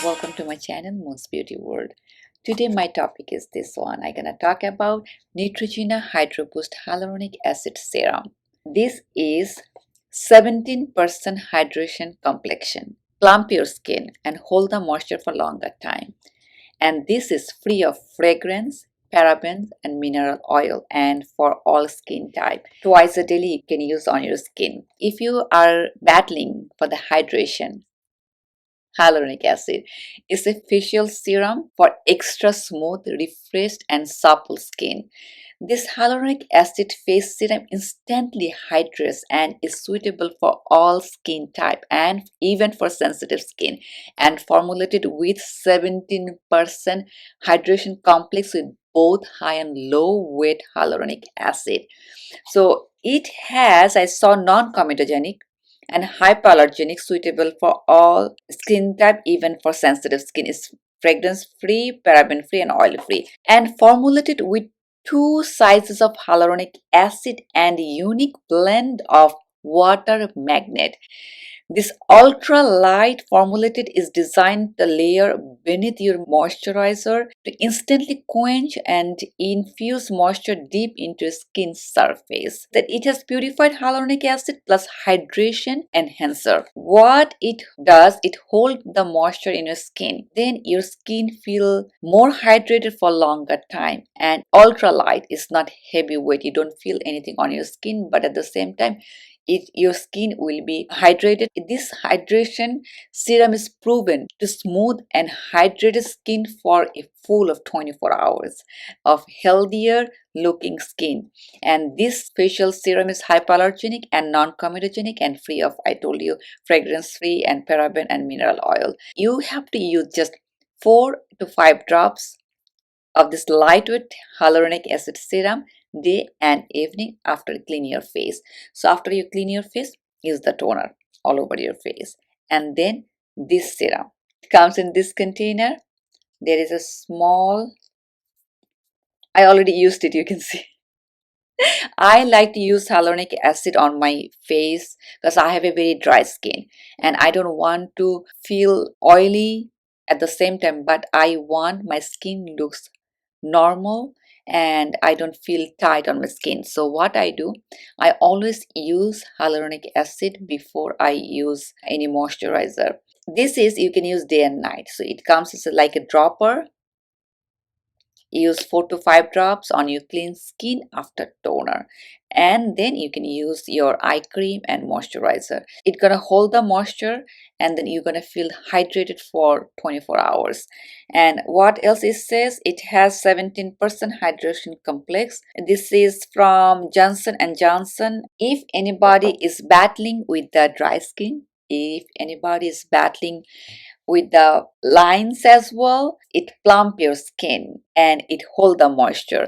welcome to my channel Moon's Beauty World. Today my topic is this one. I'm gonna talk about Neutrogena Hydro Boost Hyaluronic Acid Serum. This is 17% hydration complexion. Plump your skin and hold the moisture for longer time. And this is free of fragrance, parabens and mineral oil, and for all skin type. Twice a daily you can use on your skin. If you are battling for the hydration, hyaluronic acid is a facial serum for extra smooth, refreshed and supple skin. This hyaluronic acid face serum instantly hydrates and is suitable for all skin type and even for sensitive skin, and formulated with 17% hydration complex with both high and low weight hyaluronic acid. So it has, I saw, non-comedogenic and hypoallergenic, suitable for all skin type, even for sensitive skin. Is fragrance free, paraben free and oil free, and formulated with 2 sizes of hyaluronic acid and unique blend of water magnet. This ultra light formulated is designed to layer beneath your moisturizer to instantly quench and infuse moisture deep into skin surface. That it has purified hyaluronic acid plus hydration enhancer. What it does, it holds the moisture in your skin. Then your skin feel more hydrated for longer time, and ultra light is not heavyweight. You don't feel anything on your skin, but at the same time your skin will be hydrated. This hydration serum is proven to smooth and hydrate skin for a full of 24 hours of healthier looking skin. And this facial serum is hypoallergenic and non-comedogenic and free of, I told you, fragrance free and paraben and mineral oil. You have to use just 4 to 5 drops of this lightweight hyaluronic acid serum day and evening after cleaning your face. So after you clean your face, use the toner all over your face, and then this serum. It comes in this container. There is a small, I already used it, you can see. I like to use hyaluronic acid on my face because I have a very dry skin and I don't want to feel oily at the same time, but I want my skin looks normal and I don't feel tight on my skin. So what I do, I always use hyaluronic acid before I use any moisturizer. This is, you can use day and night. So it comes as like a dropper. Use 4 to 5 drops on your clean skin after toner, and then you can use your eye cream and moisturizer. It's gonna hold the moisture and then you're gonna feel hydrated for 24 hours. And what else it says, it has 17% hydration complex. This is from Johnson & Johnson. If anybody is battling with the dry skin, if anybody is battling with the lines as well, it plump your skin and it hold the moisture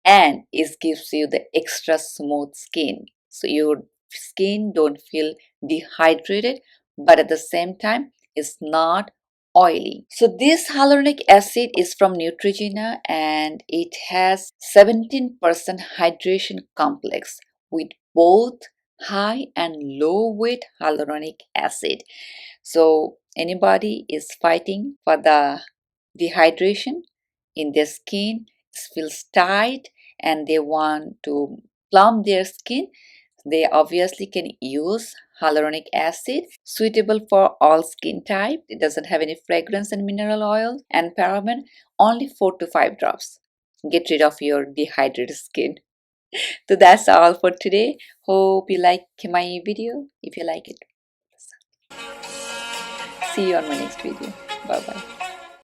and it gives you the extra smooth skin, so your skin don't feel dehydrated, but at the same time it's not oily. So this hyaluronic acid is from Neutrogena and it has 17% hydration complex with both high and low weight hyaluronic acid. So anybody is fighting for the dehydration in their skin, feels tight and they want to plump their skin, they obviously can use hyaluronic acid, suitable for all skin type. It doesn't have any fragrance and mineral oil and paraben. Only 4 to 5 drops. Get rid of your dehydrated skin. So that's all for today. Hope you like my video. If you like it, see you on my next video. Bye bye.